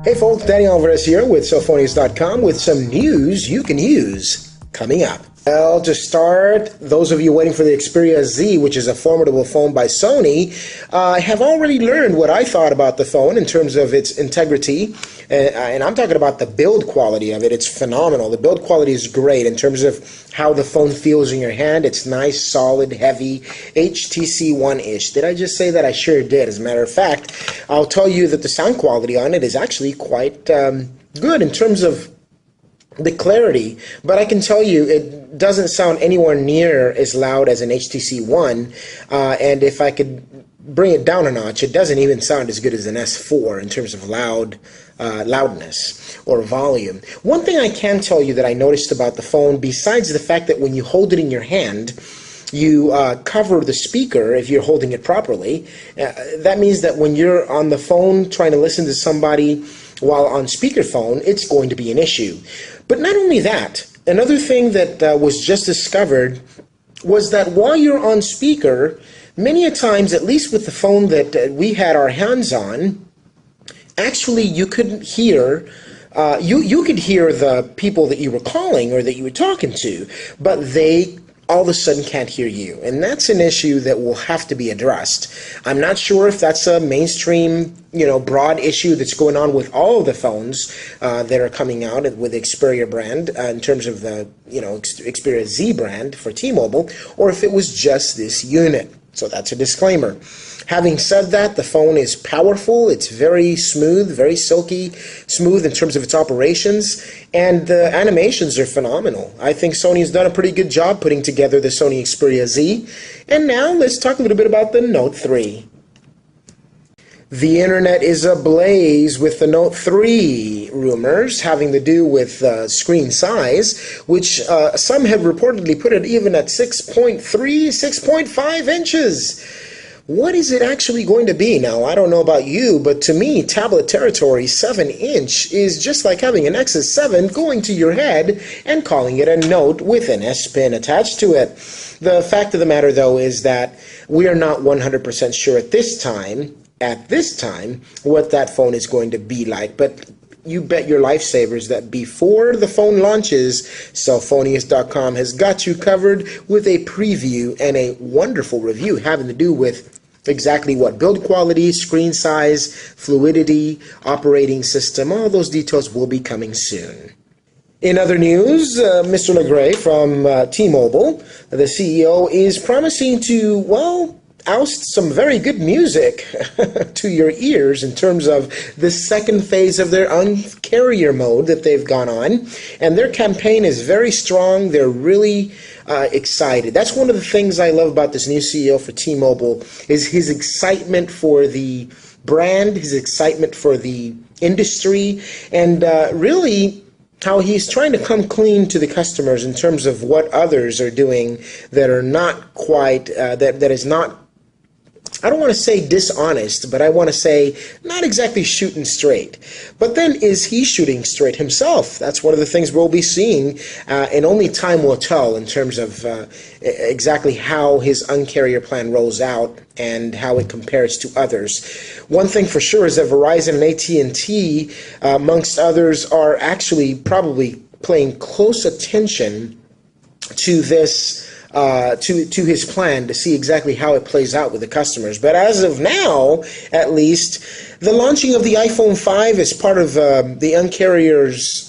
Hey folks, Danny Alvarez here with CellPhonius.com with some news you can use coming up. Well, to start, those of you waiting for the Xperia Z, which is a formidable phone by Sony, have already learned what I thought about the phone in terms of its integrity, and I'm talking about the build quality of it. It's phenomenal. The build quality is great in terms of how the phone feels in your hand. It's nice, solid, heavy, HTC One-ish. Did I just say that? I sure did. As a matter of fact, I'll tell you that the sound quality on it is actually quite good in terms of the clarity, but I can tell you it doesn't sound anywhere near as loud as an HTC One, and if I could bring it down a notch, it doesn't even sound as good as an S4 in terms of loudness or volume. One thing I can tell you that I noticed about the phone, besides the fact that when you hold it in your hand, you cover the speaker if you're holding it properly. That means that when you're on the phone trying to listen to somebody while on speakerphone, it's going to be an issue. But not only that, another thing that was just discovered was that while you're on speaker, many a times, at least with the phone that we had our hands on, actually you couldn't hear, you could hear the people that you were calling or that you were talking to, but they all of a sudden can't hear you. And that's an issue that will have to be addressed. I'm not sure if that's a mainstream, broad issue that's going on with all of the phones that are coming out with the Xperia brand in terms of the, Xperia Z brand for T-Mobile, or if it was just this unit. So that's a disclaimer. Having said that, the phone is powerful. It's very smooth, very silky smooth in terms of its operations, and the animations are phenomenal. I think Sony's done a pretty good job putting together the Sony Xperia Z. And now let's talk a little bit about the Note 3. The internet is ablaze with the Note 3 rumors having to do with screen size, which some have reportedly put it even at 6.3, 6.5 inches. What is it actually going to be? Now, I don't know about you, but to me, tablet territory, 7-inch, is just like having an Nexus 7 going to your head and calling it a Note with an S Pen attached to it. The fact of the matter, though, is that we are not 100% sure at this time, what that phone is going to be like. But you bet your life savers that before the phone launches, CellPhonius.com has got you covered with a preview and a wonderful review having to do with exactly what build quality, screen size, fluidity, operating system, all those details will be coming soon. In other news, Mr. LeGray from T-Mobile, the CEO, is promising to, oust some very good music to your ears in terms of the second phase of their Un-carrier mode that they've gone on. And their campaign is very strong. They're really excited. That's one of the things I love about this new CEO for T-Mobile is his excitement for the brand, his excitement for the industry, and really how he's trying to come clean to the customers in terms of what others are doing that are not quite, that is not, I don't want to say dishonest, but I want to say not exactly shooting straight. But then is he shooting straight himself? That's one of the things we'll be seeing, and only time will tell in terms of exactly how his Un-carrier plan rolls out and how it compares to others. One thing for sure is that Verizon and AT&T, amongst others, are actually probably paying close attention to this to his plan to see exactly how it plays out with the customers. But as of now, at least, the launching of the iPhone 5 is part of the Un-carrier's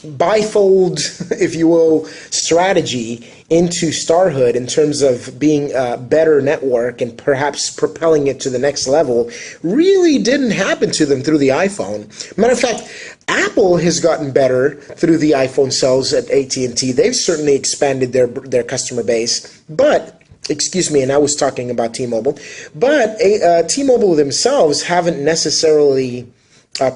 bifold, if you will, strategy into starhood in terms of being a better network and perhaps propelling it to the next level really didn't happen to them through the iPhone. Matter of fact, Apple has gotten better through the iPhone sales at AT&T. They've certainly expanded their customer base, but and I was talking about T-Mobile, but T-Mobile themselves haven't necessarily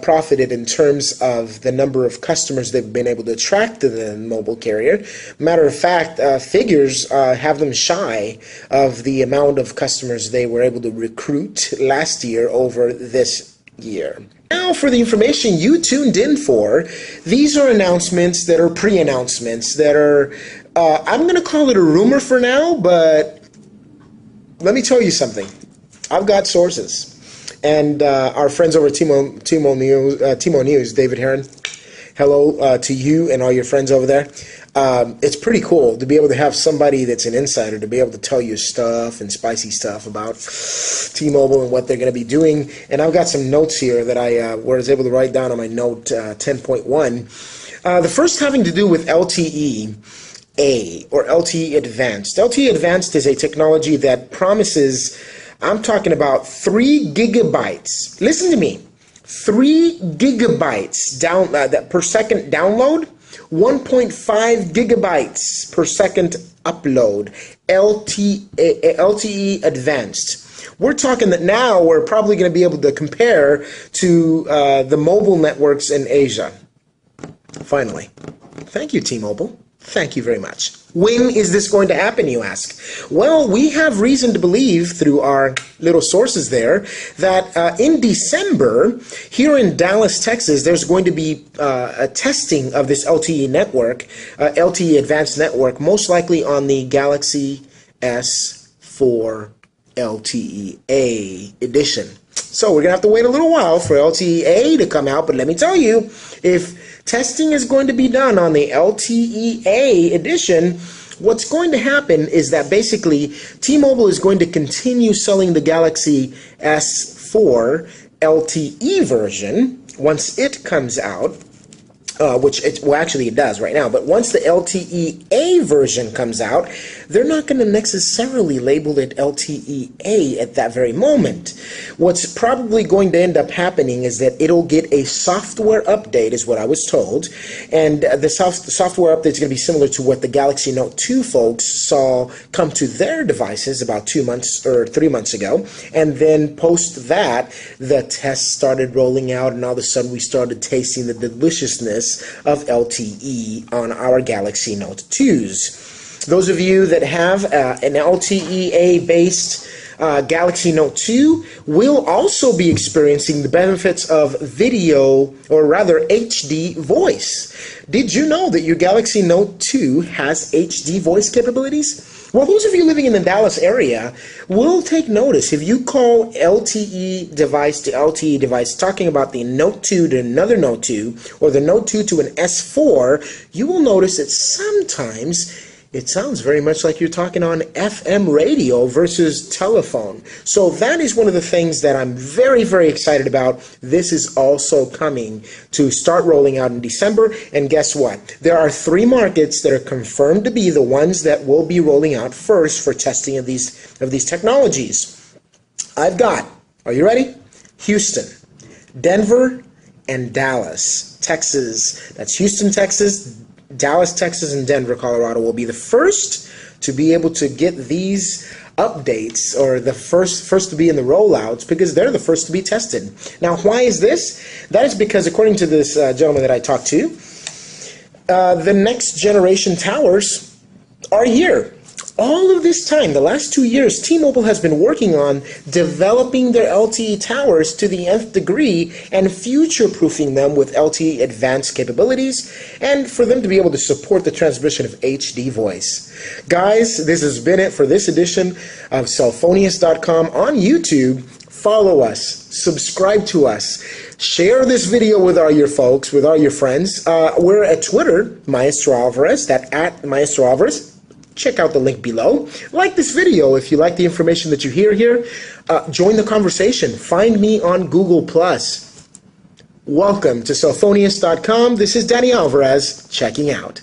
profited in terms of the number of customers they've been able to attract to the mobile carrier. Matter of fact, figures have them shy of the amount of customers they were able to recruit last year over this year. Now for the information you tuned in for, these are announcements that are pre-announcements that are, I'm going to call it a rumor for now, but let me tell you something. I've got sources. And our friends over at Timo News, David Heron, hello to you and all your friends over there. It's pretty cool to be able to have somebody that's an insider to be able to tell you stuff and spicy stuff about T-Mobile and what they're going to be doing. And I've got some notes here that I was able to write down on my note 10.1. The first having to do with LTE-A or LTE Advanced. LTE Advanced is a technology that promises, I'm talking about 3 gigabytes. Listen to me. 3 gigabytes per second download, 1.5 gigabytes per second upload, LTE Advanced. We're talking that now we're probably going to be able to compare to the mobile networks in Asia. Finally. Thank you, T-Mobile. Thank you very much. When is this going to happen, you ask? Well, we have reason to believe through our little sources there that in December, here in Dallas, Texas, there's going to be a testing of this LTE network, LTE Advanced network, most likely on the Galaxy S4 LTE-A edition. So we're going to have to wait a little while for LTE-A to come out, but let me tell you, if testing is going to be done on the LTE-A edition, what's going to happen is that basically T-Mobile is going to continue selling the Galaxy S4 LTE version once it comes out, which it does right now, but once the LTE-A version comes out, they're not going to necessarily label it LTE-A at that very moment. What's probably going to end up happening is that it'll get a software update, is what I was told, and the software update is going to be similar to what the Galaxy Note 2 folks saw come to their devices about 2 months or 3 months ago, and then post that, the tests started rolling out, and all of a sudden we started tasting the deliciousness of LTE on our Galaxy Note 2s. Those of you that have an LTE-A-based Galaxy Note 2 will also be experiencing the benefits of video, or rather HD voice. Did you know that your Galaxy Note 2 has HD voice capabilities? Well, those of you living in the Dallas area will take notice. If you call LTE device to LTE device, talking about the Note 2 to another Note 2, or the Note 2 to an S4, you will notice that sometimes it sounds very much like you're talking on FM radio versus telephone. So that is one of the things that I'm very, very excited about. This is also coming to start rolling out in December. And guess what? There are 3 markets that are confirmed to be the ones that will be rolling out first for testing of these technologies. I've got, are you ready? Houston, Denver, and Dallas, Texas. That's Houston, Texas, Dallas, Texas, and Denver, Colorado will be the first to be able to get these updates, or the first to be in the rollouts, because they're the first to be tested. Now, why is this? That is because, according to this gentleman that I talked to, the next generation towers are here. All of this time, the last 2 years, T-Mobile has been working on developing their LTE towers to the nth degree and future-proofing them with LTE Advanced capabilities, and for them to be able to support the transmission of HD voice. Guys, this has been it for this edition of CellPhonius.com on YouTube. Follow us, subscribe to us, share this video with all your folks, with all your friends. We're at Twitter, Maestro Alvarez, that's at Maestro Alvarez. Check out the link below. Like this video if you like the information that you hear here. Join the conversation. Find me on Google+. Welcome to CellPhonius.com. This is Danny Alvarez checking out.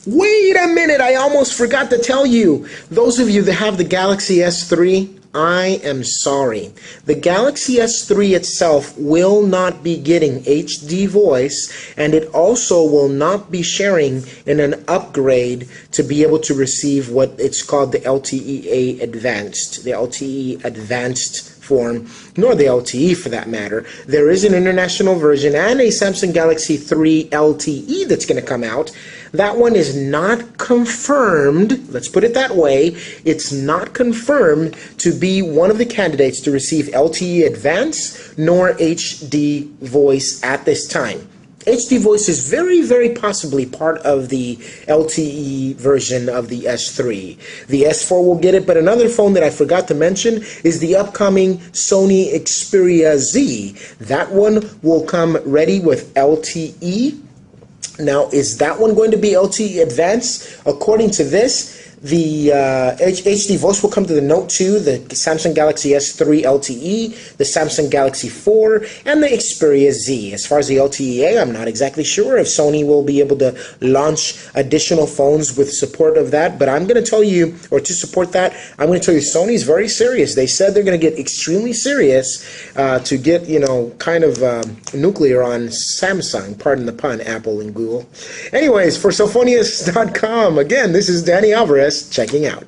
Wait a minute, I almost forgot to tell you. Those of you that have the Galaxy S3, I am sorry. The Galaxy S3 itself will not be getting HD voice, and it also will not be sharing in an upgrade to be able to receive what it's called the LTE Advanced, the LTE Advanced form, nor the LTE for that matter. There is an international version and a Samsung Galaxy 3 LTE that's going to come out. That one is not confirmed, let's put it that way, it's not confirmed to be one of the candidates to receive LTE Advanced nor HD voice at this time. HD voice is very, very possibly part of the LTE version of the S3. The S4 will get it, but another phone that I forgot to mention is the upcoming Sony Xperia Z. That one will come ready with LTE. Now, is that one going to be LTE Advanced? According to this, the HD voice will come to the Note 2, the Samsung Galaxy S3 LTE, the Samsung Galaxy 4, and the Xperia Z. As far as the LTE, I'm not exactly sure if Sony will be able to launch additional phones with support of that, but I'm going to tell you, or to support that, I'm going to tell you Sony's very serious. They said they're going to get extremely serious to get, kind of nuclear on Samsung, pardon the pun, Apple and Google. Anyways, for CellPhonius.com, again, this is Danny Alvarez checking out.